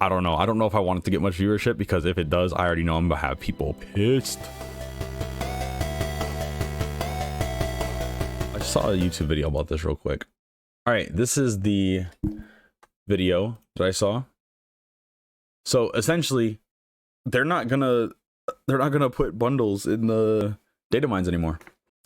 I don't know. I don't know if I want it to get much viewership, because if it does, I already know I'm gonna have people pissed. I saw a YouTube video about this real quick. All right, this is the video that I saw. So essentially, they're not gonna put bundles in the Datamines anymore.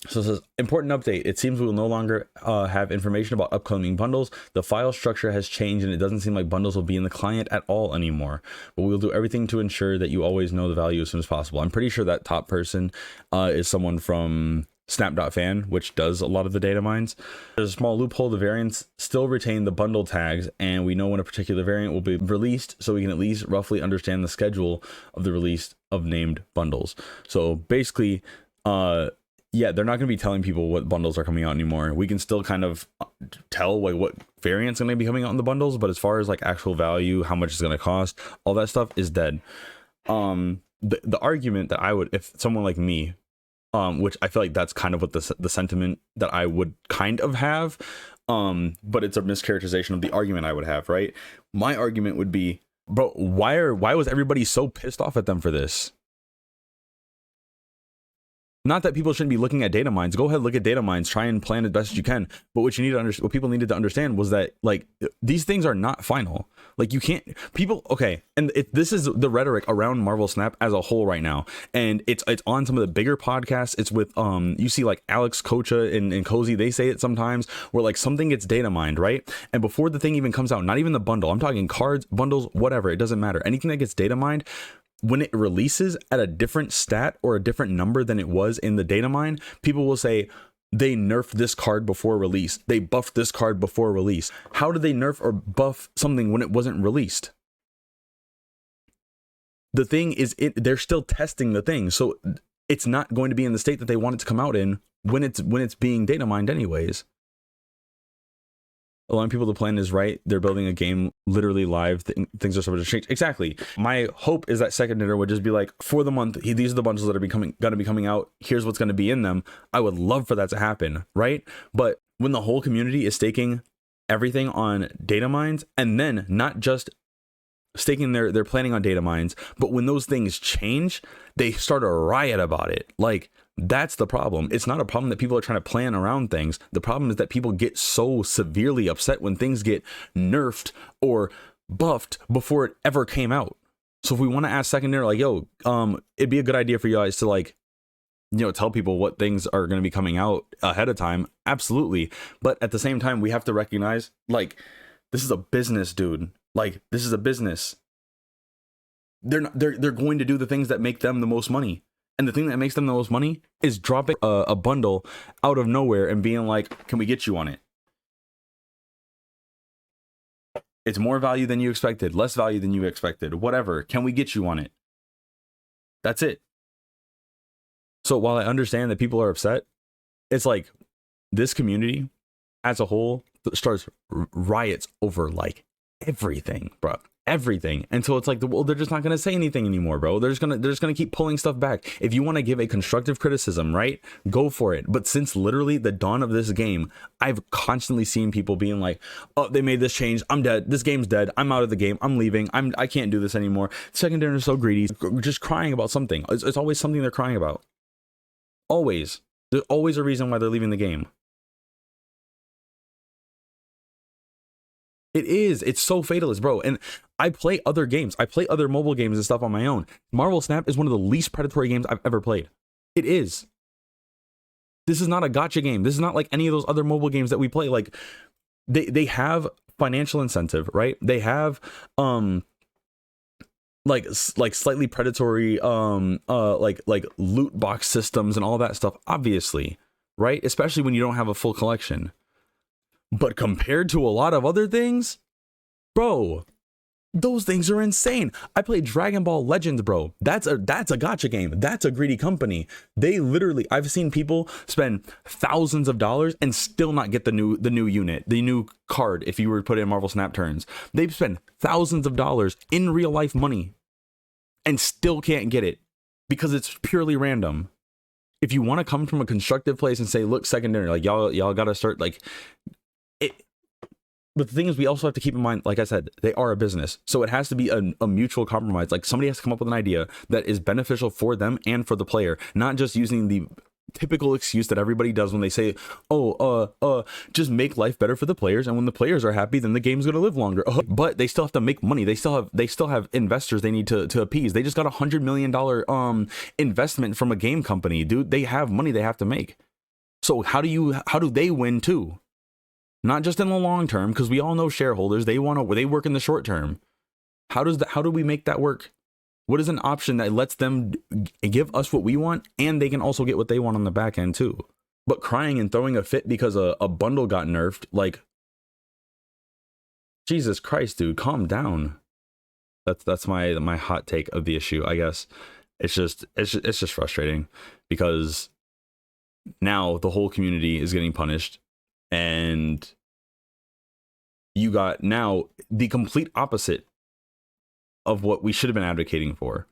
So it says, important update. It seems we will no longer have information about upcoming bundles. The file structure has changed and it doesn't seem like bundles will be in the client at all anymore. But we'll do everything to ensure that you always know the value as soon as possible. I'm pretty sure that top person is someone from snap.fan, which does a lot of the data mines. There's a small loophole. The variants still retain the bundle tags, and we know when a particular variant will be released, so we can at least roughly understand the schedule of the release of named bundles. So basically, yeah, they're not going to be telling people what bundles are coming out anymore. We can still kind of tell like what variants are going to be coming out in the bundles, but as far as like actual value, how much it's going to cost, all that stuff is dead. The argument that I would, if someone like me, which I feel like that's kind of what the sentiment that I would kind of have, but it's a mischaracterization of the argument I would have, right? My argument would be, bro, why was everybody so pissed off at them for this? Not that people shouldn't be looking at data mines. Go ahead, look at data mines, try and plan as best as you can. But what you need to understand, what people needed to understand was that like these things are not final. Like you can't, people, okay. And this is the rhetoric around Marvel Snap as a whole right now. And it's on some of the bigger podcasts. It's with, you see like Alex Kocha and Cozy, they say it sometimes where like something gets data mined, right? And before the thing even comes out, not even the bundle, I'm talking cards, bundles, whatever, it doesn't matter. Anything that gets data mined, when it releases at a different stat or a different number than it was in the data mine, people will say they nerfed this card before release. They buffed this card before release. How did they nerf or buff something when it wasn't released? The thing is, they're still testing the thing. So it's not going to be in the state that they want it to come out in when it's being data mined anyways. Allowing people to plan is right. They're building a game literally live. Things are subject to change. Exactly. My hope is that second dinner would just be like, for the month, these are the bundles that are going to be coming out. Here's what's going to be in them. I would love for that to happen, right? But when the whole community is staking everything on data mines, and then not just staking their planning on data mines, but when those things change, they start a riot about it. Like, that's the problem. It's not a problem that people are trying to plan around things. The problem is that people get so severely upset when things get nerfed or buffed before it ever came out. So if we want to ask secondary, like, yo, it'd be a good idea for you guys to like, you know, tell people what things are going to be coming out ahead of time. Absolutely. But at the same time, we have to recognize, like, this is a business, dude. Like, this is a business. They're going to do the things that make them the most money. And the thing that makes them the most money is dropping a bundle out of nowhere and being like, can we get you on it? It's more value than you expected, less value than you expected, whatever. Can we get you on it? That's it. So while I understand that people are upset, it's like this community as a whole starts riots over like everything, bro. Everything. And so it's like, well, they're just not going to say anything anymore, bro. They're just going to keep pulling stuff back. If you want to give a constructive criticism, right, go for it. But since literally the dawn of this game, I've constantly seen people being like, oh, they made this change, I'm dead, this game's dead, I'm out of the game, I'm leaving, I can't do this anymore. Secondary is so greedy, just crying about something. It's always something they're crying about. Always. There's always a reason why they're leaving the game. It is. It's so fatalist, bro. And I play other games. I play other mobile games and stuff on my own. Marvel Snap is one of the least predatory games I've ever played. It is. This is not a gacha game. This is not like any of those other mobile games that we play. Like they have financial incentive, right? They have like slightly predatory like loot box systems and all that stuff, obviously, right? Especially when you don't have a full collection. But compared to a lot of other things, bro, those things are insane. I played Dragon Ball Legends, bro. That's a gacha game. That's a greedy company. They literally, I've seen people spend thousands of dollars and still not get the new unit, the new card. If you were to put in Marvel Snap turns, they've spent thousands of dollars in real life money and still can't get it because it's purely random. If you want to come from a constructive place and say, look, secondary, like y'all got to start like it. But the thing is, we also have to keep in mind, like I said, they are a business. So it has to be a mutual compromise. Like somebody has to come up with an idea that is beneficial for them and for the player, not just using the typical excuse that everybody does when they say, oh, just make life better for the players. And when the players are happy, then the game's going to live longer. But they still have to make money. They still have investors they need to appease. They just got $100 million investment from a game company, dude. They have money they have to make. So how do they win too? Not just in the long term, because we all know shareholders, they work in the short term. How do we make that work? What is an option that lets them give us what we want and they can also get what they want on the back end too? But crying and throwing a fit because a bundle got nerfed, like, Jesus Christ, dude, calm down. That's my hot take of the issue, I guess. It's just frustrating because now the whole community is getting punished. And you got now the complete opposite of what we should have been advocating for.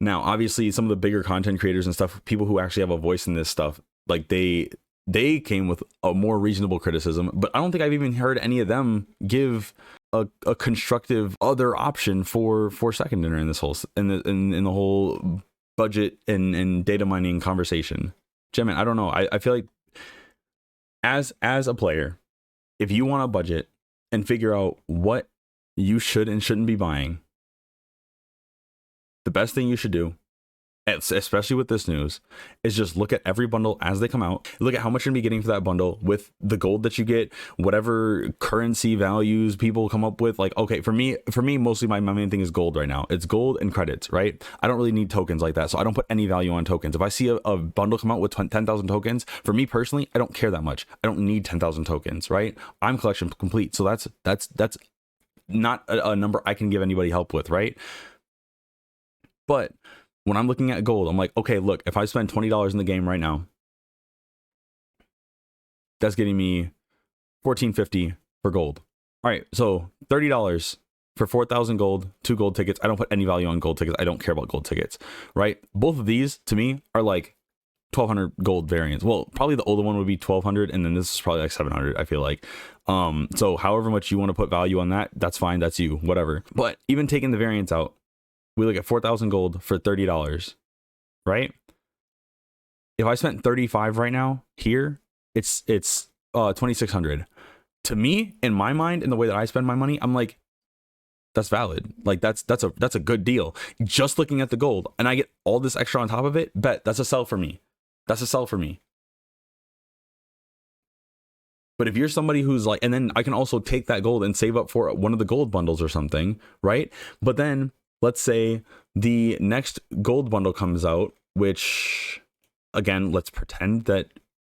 Now, obviously, some of the bigger content creators and stuff, people who actually have a voice in this stuff, like they came with a more reasonable criticism, but I don't think I've even heard any of them give a constructive other option for second dinner in this whole in the whole budget and data mining conversation. Gemmin, I don't know. I feel like as a player, if you want a budget and figure out what you should and shouldn't be buying, the best thing you should do, especially with this news, is just look at every bundle as they come out. Look at how much you're gonna be getting for that bundle with the gold that you get, whatever currency values people come up with. Like, okay, for me, mostly my main thing is gold right now. It's gold and credits, right? I don't really need tokens like that, so I don't put any value on tokens. If I see a bundle come out with 10,000 tokens, for me personally, I don't care that much. I don't need 10,000 tokens, right? I'm collection complete, so that's not a number I can give anybody help with, right? But when I'm looking at gold, I'm like, okay, look, if I spend $20 in the game right now, that's getting me $14.50 for gold. All right, so $30 for 4,000 gold, 2 gold tickets. I don't put any value on gold tickets. I don't care about gold tickets, right? Both of these, to me, are like 1,200 gold variants. Well, probably the older one would be 1,200, and then this is probably like 700, I feel like. So however much you want to put value on that, that's fine. That's you, whatever. But even taking the variants out, we look at 4,000 gold for $30, right? If I spent 35 right now here, it's 2,600. To me, in my mind, in the way that I spend my money, I'm like, that's valid. Like that's a good deal. Just looking at the gold, and I get all this extra on top of it. Bet that's a sell for me. That's a sell for me. But if you're somebody who's like, and then I can also take that gold and save up for one of the gold bundles or something, right? But then let's say the next gold bundle comes out, which, again, let's pretend that,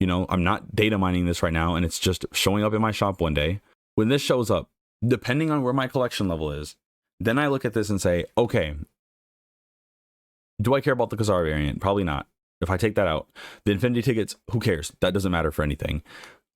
you know, I'm not data mining this right now and it's just showing up in my shop one day. When this shows up, depending on where my collection level is, then I look at this and say, okay, do I care about the Khazar variant? Probably not. If I take that out, the Infinity tickets, who cares? That doesn't matter for anything.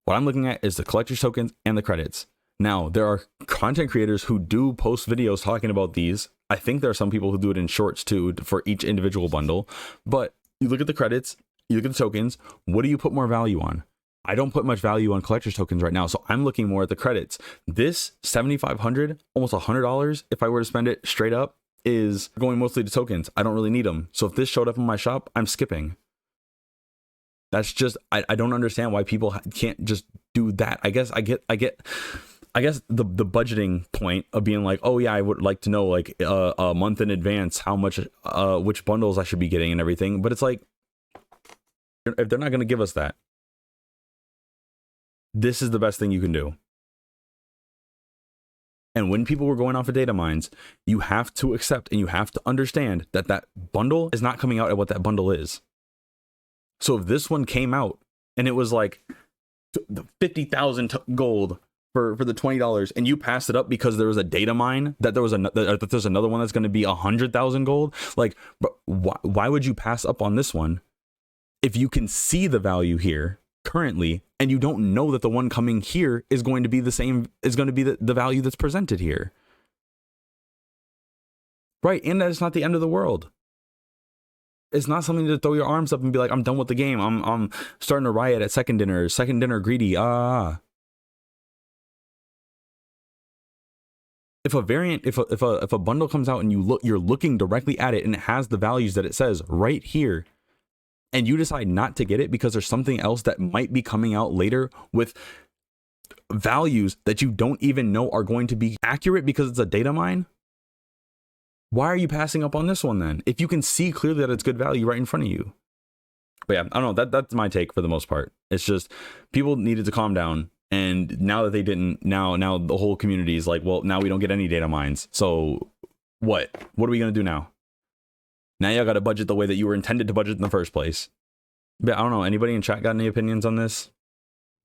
What I'm looking at is the collector's tokens and the credits. Now, there are content creators who do post videos talking about these. I think there are some people who do it in shorts too for each individual bundle. But you look at the credits, you look at the tokens, what do you put more value on? I don't put much value on collector's tokens right now, so I'm looking more at the credits. This $7,500, almost $100, if I were to spend it straight up, is going mostly to tokens. I don't really need them. So if this showed up in my shop, I'm skipping. That's just, I don't understand why people can't just do that. I guess the budgeting point of being like, oh yeah, I would like to know like a month in advance how much which bundles I should be getting and everything. But it's like, if they're not going to give us that, this is the best thing you can do. And when people were going off of data mines, you have to accept and you have to understand that that bundle is not coming out at what that bundle is. So if this one came out and it was like 50,000 gold for the $20, and you passed it up because there was a data mine that there's another one that's going to be 100,000 gold, like, why would you pass up on this one if you can see the value here currently and you don't know that the one coming here is going to be the same, is going to be the value that's presented here, right? And that it's not the end of the world. It's not something to throw your arms up and be like, I'm done with the game. I'm starting to riot at second dinner greedy. If a variant, if a bundle comes out and you're looking directly at it and it has the values that it says right here, and you decide not to get it because there's something else that might be coming out later with values that you don't even know are going to be accurate because it's a data mine, why are you passing up on this one then? If you can see clearly that it's good value right in front of you. But yeah, I don't know. That's my take for the most part. It's just people needed to calm down. And now that they didn't, now the whole community is like, well, now we don't get any data mines. So what are we going to do now? Now y'all got to budget the way that you were intended to budget in the first place. But I don't know. Anybody in chat got any opinions on this?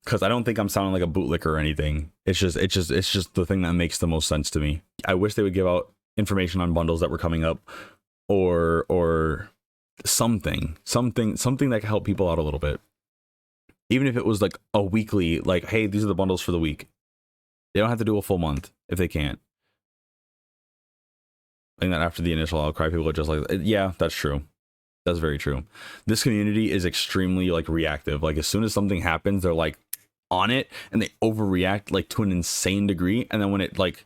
Because I don't think I'm sounding like a bootlicker or anything. It's just the thing that makes the most sense to me. I wish they would give out information on bundles that were coming up, or something that could help people out a little bit. Even if it was like a weekly, like, hey, these are the bundles for the week. They don't have to do a full month if they can't. I think that after the initial outcry, people are just like, yeah, that's true. That's very true. This community is extremely like reactive. Like as soon as something happens, they're like on it and they overreact like to an insane degree. And then when it like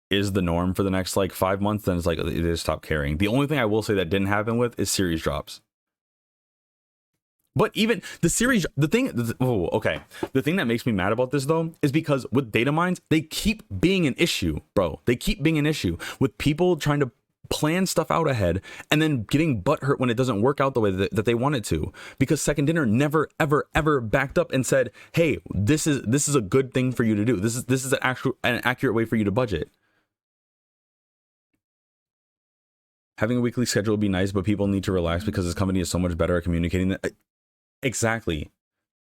is the norm for the next like 5 months, then it's like they just stop caring. The only thing I will say that didn't happen with is series drops. But even the series, the thing that makes me mad about this though is because with data mines, they keep being an issue, bro. They keep being an issue with people trying to plan stuff out ahead and then getting butthurt when it doesn't work out the way that they want it to, because Second Dinner never ever backed up and said, hey, this is a good thing for you to do. This is an accurate way for you to budget. Having a weekly schedule would be nice, but people need to relax because this company is so much better at communicating that. Exactly.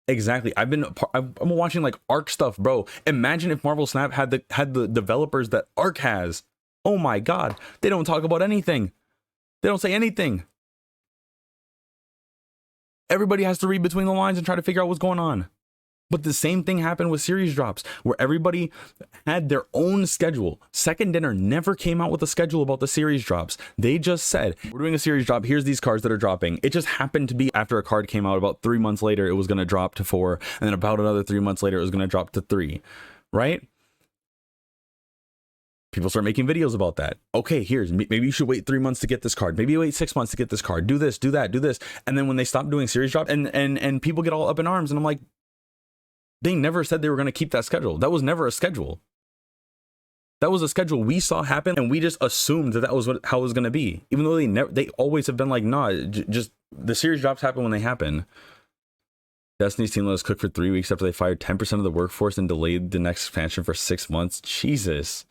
I'm watching like Arc stuff, bro. Imagine if Marvel Snap had the developers that Arc has. Oh my god, they don't talk about anything. They don't say anything. Everybody has to read between the lines and try to figure out what's going on. But the same thing happened with series drops, where everybody had their own schedule. Second Dinner never came out with a schedule about the series drops. They just said, we're doing a series drop. Here's these cards that are dropping. It just happened to be after a card came out, about 3 months later, it was going to drop to 4. And then about another 3 months later, it was going to drop to 3, right? People start making videos about that. Okay, maybe you should wait 3 months to get this card. Maybe you wait 6 months to get this card. Do this, do that, do this. And then when they stop doing series drop and people get all up in arms, and I'm like, they never said they were going to keep that schedule. That was never a schedule. That was a schedule we saw happen, and we just assumed that was how it was going to be. Even though they always have been like, nah, just the series drops happen when they happen. Destiny's team let us cook for 3 weeks after they fired 10% of the workforce and delayed the next expansion for 6 months. Jesus.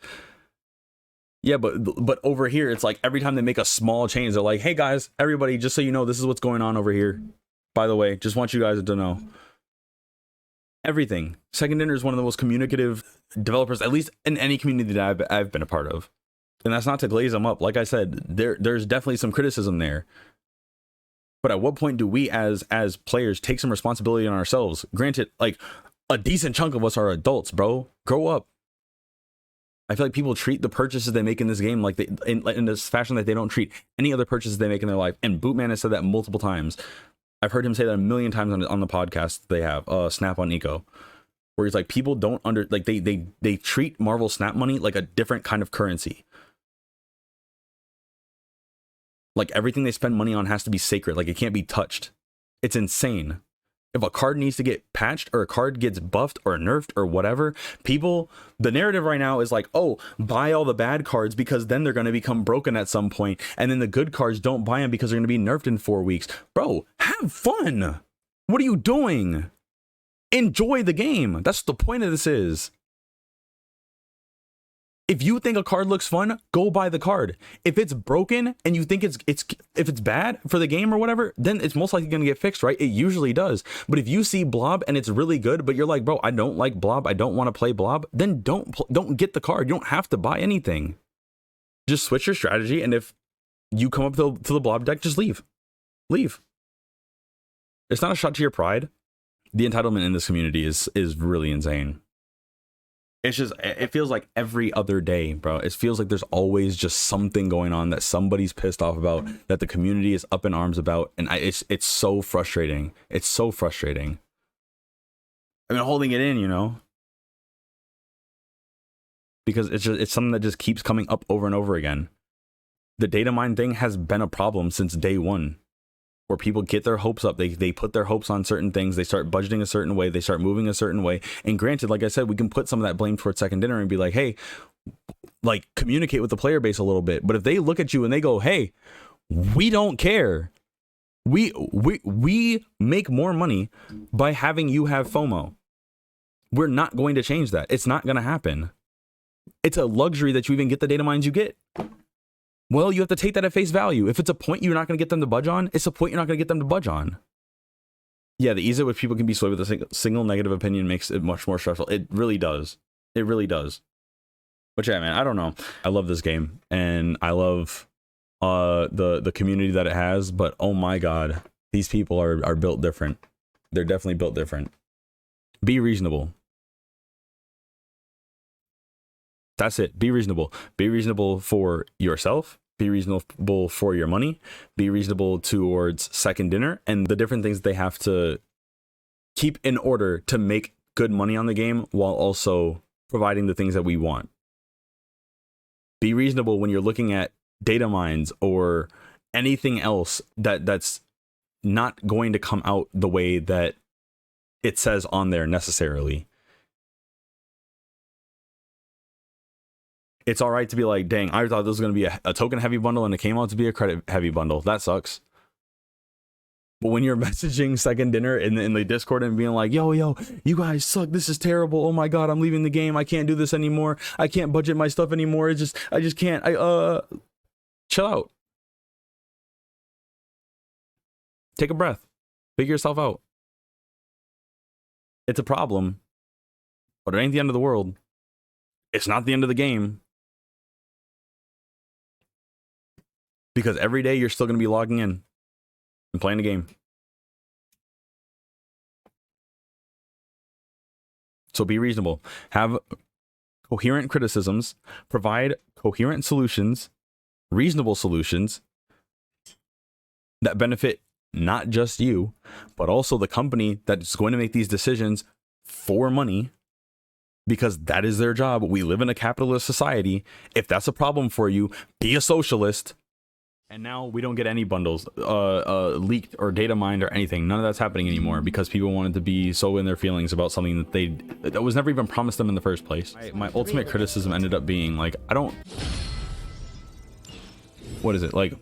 Yeah, but over here, it's like every time they make a small change, they're like, hey guys, everybody, just so you know, this is what's going on over here. By the way, just want you guys to know. Everything. Second Dinner is one of the most communicative developers, at least in any community that I've been a part of. And that's not to glaze them up. Like I said, there's definitely some criticism there. But at what point do we as players take some responsibility on ourselves? Granted, like a decent chunk of us are adults, bro. Grow up. I feel like people treat the purchases they make in this game like in this fashion that they don't treat any other purchases they make in their life. And Bootman has said that multiple times. I've heard him say that a million times on the podcast they have, Snap on Eco, where he's like, people don't they treat Marvel Snap money like a different kind of currency. Like everything they spend money on has to be sacred. Like it can't be touched. It's insane. If a card needs to get patched or a card gets buffed or nerfed or whatever, the narrative right now is like, oh, buy all the bad cards because then they're going to become broken at some point. And then the good cards, don't buy them because they're going to be nerfed in 4 weeks. Bro, have fun. What are you doing? Enjoy the game. That's what the point of this is. If you think a card looks fun, go buy the card. If it's broken and you think if it's bad for the game or whatever, then it's most likely going to get fixed, right? It usually does. But if you see Blob and it's really good, but you're like, bro, I don't like Blob, I don't want to play Blob, then don't get the card. You don't have to buy anything. Just switch your strategy, and if you come up to the Blob deck, just leave. Leave. It's not a shot to your pride. The entitlement in this community is really insane. It's just, it feels like every other day, bro. It feels like there's always just something going on that somebody's pissed off about, that the community is up in arms about, and it's so frustrating. It's so frustrating. I've been holding it in, you know. because it's something that just keeps coming up over and over again. The data mine thing has been a problem since day one, where people get their hopes up. They put their hopes on certain things. They start budgeting a certain way. They start moving a certain way. And granted, like I said, we can put some of that blame towards Second Dinner and be like, hey, like, communicate with the player base a little bit. But if they look at you and they go, hey, we don't care. We make more money by having you have FOMO. We're not going to change that. It's not going to happen. It's a luxury that you even get the data mines you get. Well, you have to take that at face value. If it's a point you're not going to get them to budge on, it's a point you're not going to get them to budge on. Yeah, the ease at which people can be swayed with a single negative opinion makes it much more stressful. It really does. It really does. But yeah, man, I don't know. I love this game, and I love the community that it has. But oh my god, these people are built different. They're definitely built different. Be reasonable. That's it. Be reasonable. Be reasonable for yourself. Be reasonable for your money. Be reasonable towards Second Dinner and the different things they have to keep in order to make good money on the game while also providing the things that we want. Be reasonable when you're looking at data mines or anything else that's not going to come out the way that it says on there necessarily. It's all right to be like, dang, I thought this was going to be a token heavy bundle and it came out to be a credit heavy bundle. That sucks. But when you're messaging Second Dinner in the Discord and being like, yo, you guys suck. This is terrible. Oh my god, I'm leaving the game. I can't do this anymore. I can't budget my stuff anymore. I just can't. Chill out. Take a breath. Figure yourself out. It's a problem, but it ain't the end of the world. It's not the end of the game. Because every day you're still going to be logging in and playing the game. So be reasonable. Have coherent criticisms. Provide coherent solutions, reasonable solutions that benefit not just you, but also the company that's going to make these decisions for money, because that is their job. We live in a capitalist society. If that's a problem for you, be a socialist. And now we don't get any bundles leaked or data mined or anything. None of that's happening anymore because people wanted to be so in their feelings about something that was never even promised them in the first place. My ultimate criticism ended up being like, what is it? Like,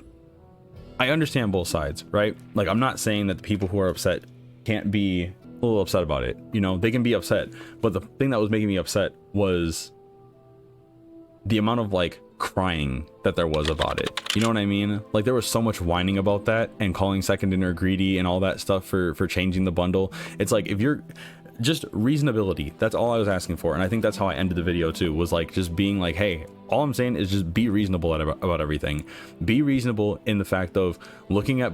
I understand both sides, right? Like, I'm not saying that the people who are upset can't be a little upset about it. You know, they can be upset. But the thing that was making me upset was the amount of like crying that there was about it. You know what I mean? Like, there was so much whining about that and calling Second Dinner greedy and all that stuff for changing the bundle. It's like, if you're just reasonability, that's all I was asking for. And I think that's how I ended the video too, was like just being like, hey, all I'm saying is just be reasonable about everything. Be reasonable in the fact of looking at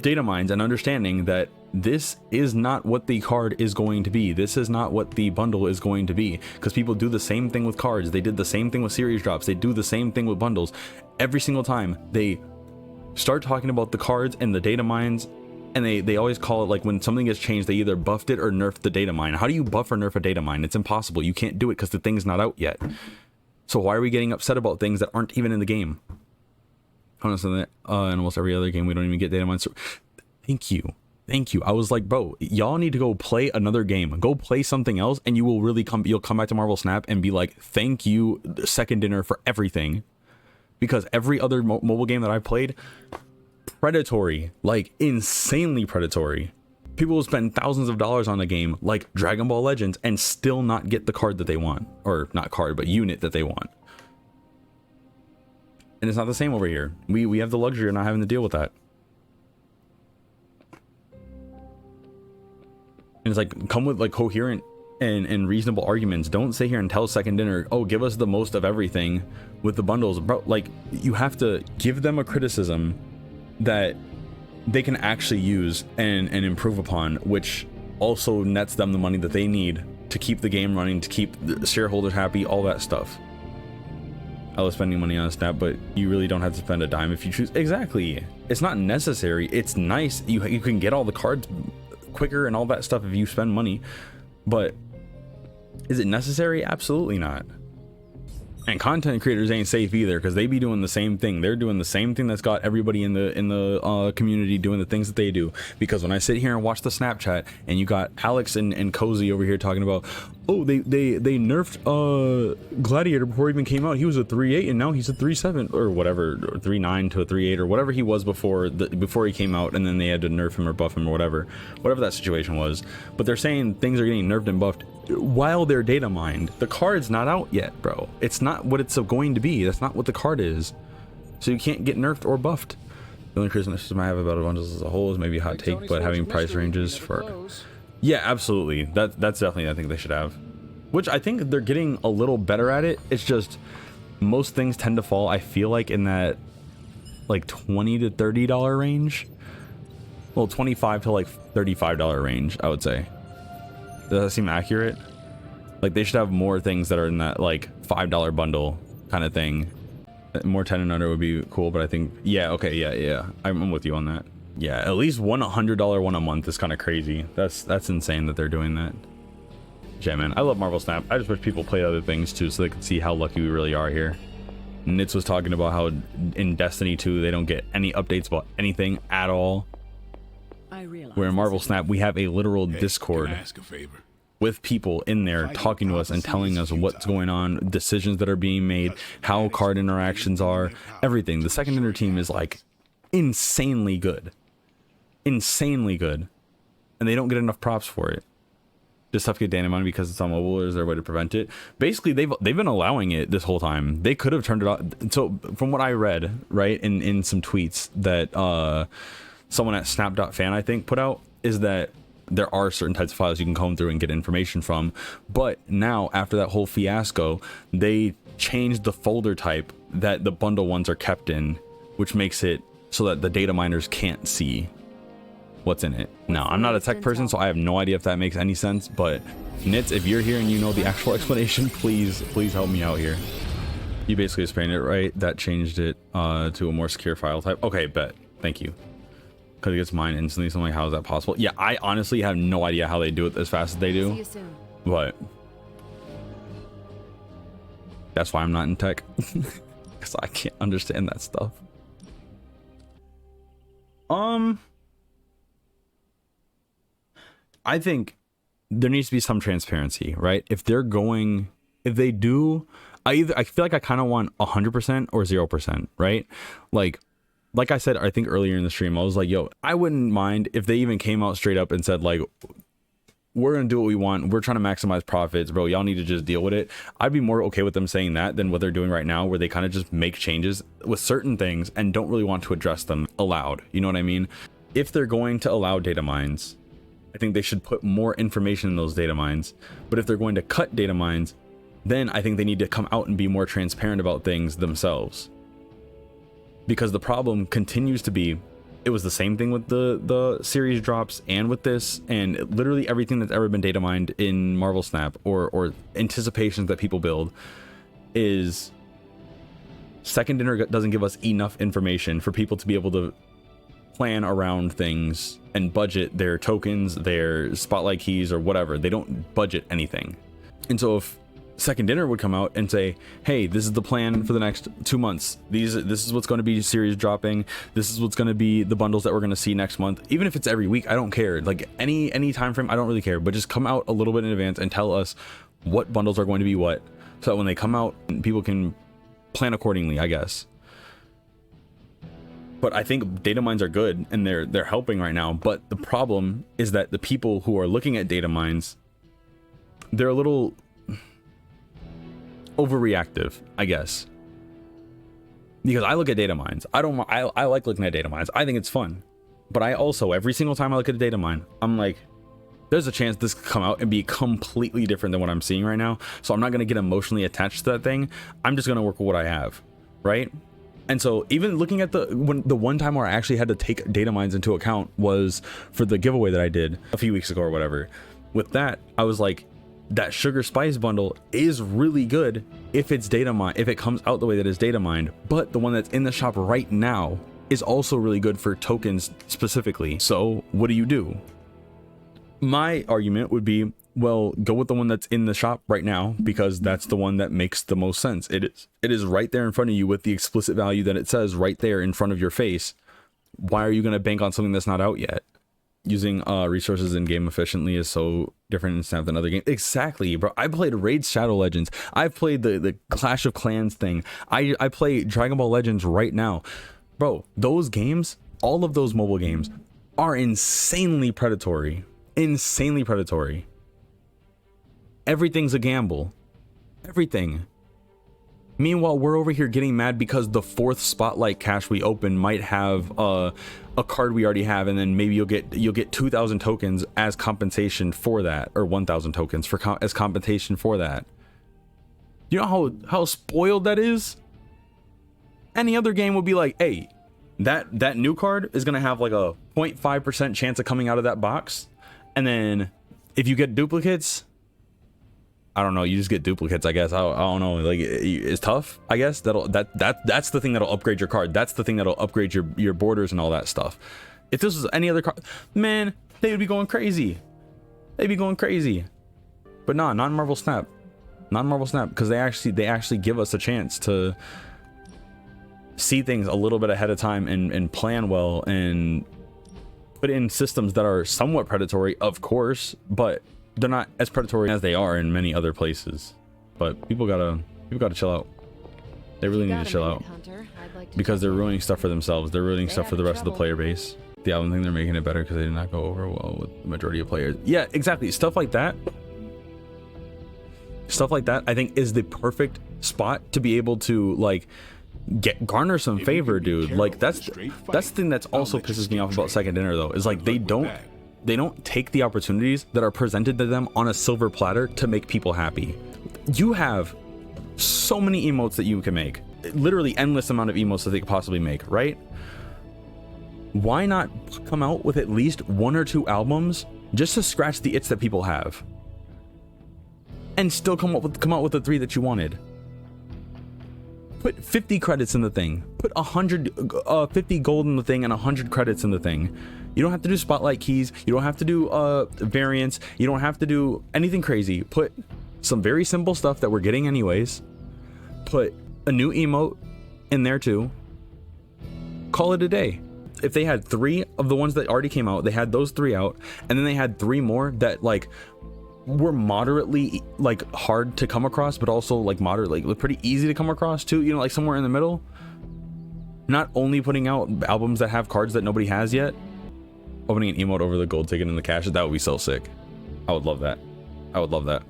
data mines and understanding that this is not what the card is going to be. This is not what the bundle is going to be, because people do the same thing with cards. They did the same thing with series drops. They do the same thing with bundles. Every single time they start talking about the cards and the data mines, and they always call it, like, when something gets changed, they either buffed it or nerfed the data mine. How do you buff or nerf a data mine? It's impossible. You can't do it because the thing's not out yet. So why are we getting upset about things that aren't even in the game? Honestly, in almost every other game, we don't even get data mines. So, thank you. I was like, bro, y'all need to go play another game. Go play something else, and you will really you'll come back to Marvel Snap and be like, thank you, Second Dinner, for everything. Because every other mobile game that I've played, predatory, like insanely predatory. People will spend thousands of dollars on a game like Dragon Ball Legends and still not get the card that they want. Or not card, but unit that they want. And it's not the same over here. We have the luxury of not having to deal with that. And it's like, come with like coherent and reasonable arguments. Don't sit here and tell Second Dinner, oh, give us the most of everything with the bundles. Bro, like, you have to give them a criticism that they can actually use and improve upon, which also nets them the money that they need to keep the game running, to keep the shareholders happy, all that stuff. I love spending money on Snap, but you really don't have to spend a dime if you choose. Exactly. It's not necessary. It's nice. You can get all the cards quicker and all that stuff if you spend money, but is it necessary? Absolutely not. And content creators ain't safe either, because they be doing the same thing. They're doing the same thing that's got everybody in the community doing the things that they do. Because when I sit here and watch the Snapchat, and you got Alex and Cozy over here talking about, oh, they nerfed Gladiator before he even came out. He was a 3.8 and now he's a 3.7 or whatever, or 3.9 to a 3.8 or whatever he was before he came out, and then they had to nerf him or buff him or whatever that situation was. But they're saying things are getting nerfed and buffed while they're data mined. The card's not out yet, bro. It's not what it's going to be. That's not what the card is. So you can't get nerfed or buffed. The only criticism I have about bundles as a whole is maybe a hot take, but having price ranges for... Yeah, absolutely. That's definitely, I think they should have. Which I think they're getting a little better at it. It's just most things tend to fall, I feel like, in that like $20 to $30 range. Well, $25 to like $35 range, I would say. Does that seem accurate? Like they should have more things that are in that like $5 bundle kind of thing. More 10 and under would be cool, but I think, yeah, okay, yeah. I'm with you on that. Yeah, at least one $100 one a month is kind of crazy. That's insane that they're doing that. Yeah, man, I love Marvel Snap. I just wish people played other things too, so they could see how lucky we really are here. Nitz was talking about how in Destiny 2 they don't get any updates about anything at all. Where in Marvel Snap we have a literal Discord with people in there talking to us and telling us what's going on, decisions that are being made, how card interactions are, everything. The second ender team is like insanely good, and they don't get enough props for it. Just have to get Datamines because it's on mobile, or is there a way to prevent it? Basically, they've been allowing it this whole time. They could have turned it off. So from what I read, right, in some tweets that someone at snap.fan, I think, put out, is that there are certain types of files you can comb through and get information from. But now, after that whole fiasco, they changed the folder type that the bundle ones are kept in, which makes it so that the data miners can't see what's in it. Now, I'm not a tech person, so I have no idea if that makes any sense, but Nitz, if you're here and you know the actual explanation, please help me out here. You basically explained it right. That changed it to a more secure file type. Okay, bet. Thank you. Because it gets mine instantly. So I'm like, how is that possible? Yeah, I honestly have no idea how they do it as fast as they do. See you soon. But that's why I'm not in tech. Because I can't understand that stuff. I think there needs to be some transparency, right? If they do, I feel like I kind of want 100% or 0%, right? Like I said, I think earlier in the stream, I was like, yo, I wouldn't mind if they even came out straight up and said, like, we're going to do what we want. We're trying to maximize profits, bro. Y'all need to just deal with it. I'd be more okay with them saying that than what they're doing right now, where they kind of just make changes with certain things and don't really want to address them aloud. You know what I mean? If they're going to allow data mines, I think they should put more information in those data mines. But if they're going to cut data mines, then I think they need to come out and be more transparent about things themselves. Because the problem continues to be, it was the same thing with the series drops and with this, and literally everything that's ever been data mined in Marvel Snap or anticipations that people build is second dinner doesn't give us enough information for people to be able to plan around things and budget their tokens, their spotlight keys, or whatever. They don't budget anything. And so if second dinner would come out and say, hey, this is the plan for the next 2 months, this is what's going to be series dropping, this is what's going to be the bundles that we're going to see next month, even if it's every week, I don't care. Like any time frame, I don't really care, but just come out a little bit in advance and tell us what bundles are going to be what, so that when they come out, people can plan accordingly, I guess. But I think data mines are good and they're helping right now. But the problem is that the people who are looking at data mines, they're a little overreactive, I guess. Because I look at data mines. I like looking at data mines. I think it's fun. But I also, every single time I look at a data mine, I'm like, there's a chance this could come out and be completely different than what I'm seeing right now. So I'm not going to get emotionally attached to that thing. I'm just going to work with what I have, right? And so even looking at the one time where I actually had to take data mines into account was for the giveaway that I did a few weeks ago or whatever. With that, I was like, that sugar spice bundle is really good if it's data mined, if it comes out the way that it's data mined, but the one that's in the shop right now is also really good for tokens specifically. So what do? My argument would be, Well, go with the one that's in the shop right now, because that's the one that makes the most sense. It is right there in front of you with the explicit value that it says right there in front of your face. Why are you going to bank on something that's not out yet? Using resources in game efficiently is so different in Snap than other games. Exactly, bro. I played Raid Shadow Legends. I've played the Clash of Clans thing. I play Dragon Ball Legends right now. Bro, those games, all of those mobile games are insanely predatory. Insanely predatory. Everything's a gamble. Everything. Meanwhile, we're over here getting mad because the 4th spotlight cache we open might have a card we already have, and then maybe you'll get 2,000 tokens as compensation for that, or 1,000 tokens as compensation for that. You know how spoiled that is? Any other game would be like, hey, that new card is gonna have like a 0.5% chance of coming out of that box, and then if you get duplicates, I don't know, you just get duplicates, I guess. I don't know, like, it's tough, I guess. That's the thing that'll upgrade your card. That's the thing that'll upgrade your borders and all that stuff. If this was any other card, man, they would be going crazy. They'd be going crazy. But nah, not Marvel Snap. Not Marvel Snap, because they actually give us a chance to see things a little bit ahead of time and plan well and put in systems that are somewhat predatory, of course, but they're not as predatory as they are in many other places. But people gotta chill out. They really need to chill out, because they're ruining stuff for themselves. They're ruining stuff for the rest of the player base. The album thing, they're making it better because they did not go over well with the majority of players. Yeah, exactly. Stuff like that. Stuff like that, I think, is the perfect spot to be able to like garner some favor, dude. Like that's the thing that's also pisses me off about Second Dinner though, is like they don't take the opportunities that are presented to them on a silver platter to make people happy. You have so many emotes that you can make, literally endless amount of emotes that they could possibly make, right? Why not come out with at least 1 or 2 albums just to scratch the itch that people have, and still come out with the 3 that you wanted? Put 50 credits in the thing, put 50 gold in the thing and 100 credits in the thing. You don't have to do spotlight keys, you don't have to do variants, you don't have to do anything crazy. Put some very simple stuff that we're getting anyways, put a new emote in there too, call it a day. If they had 3 of the ones that already came out, they had those 3 out, and then they had 3 more that like were moderately like hard to come across, but also like moderately like pretty easy to come across too, you know, like somewhere in the middle. Not only putting out albums that have cards that nobody has yet, opening an emote over the gold ticket in the cache, that would be so sick. I would love that. I would love that.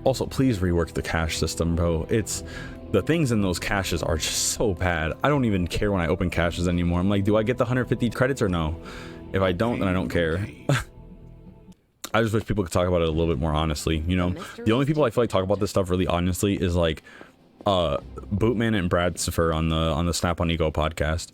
Also, please rework the cache system, bro. It's the things in those caches are just so bad. I don't even care when I open caches anymore. I'm like, do I get the 150 credits or no? If I don't, then I don't care. I just wish people could talk about it a little bit more honestly, you know? The only people I feel like talk about this stuff really honestly is like Bootman and Brad Siffer on the Snap on Ego podcast.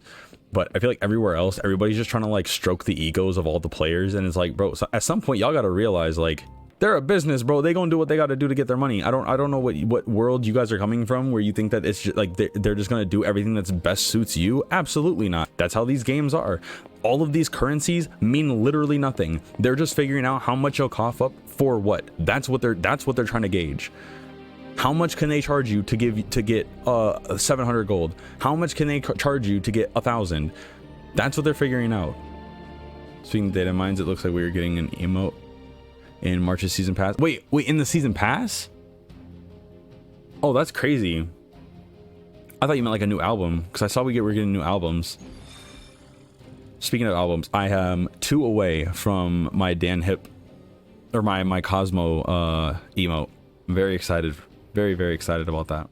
But I feel like everywhere else, everybody's just trying to like stroke the egos of all the players, and it's like, bro, so at some point y'all gotta realize like they're a business, bro. They gonna do what they gotta do to get their money. I don't know what world you guys are coming from where you think that it's just like they're just gonna do everything that's best suits you. Absolutely not. That's how these games are. All of these currencies mean literally nothing. They're just figuring out how much you'll cough up for what. That's what they're trying to gauge. How much can they charge you to get 700 gold? How much can they charge you to get 1,000? That's what they're figuring out. Speaking of Datamines, it looks like we were getting an emote in March's season pass. Wait, in the season pass? Oh, that's crazy. I thought you meant like a new album, because I saw we're getting new albums. Speaking of albums, I am 2 away from my Dan Hip, or my Cosmo emote. I'm very excited. Very, very excited about that.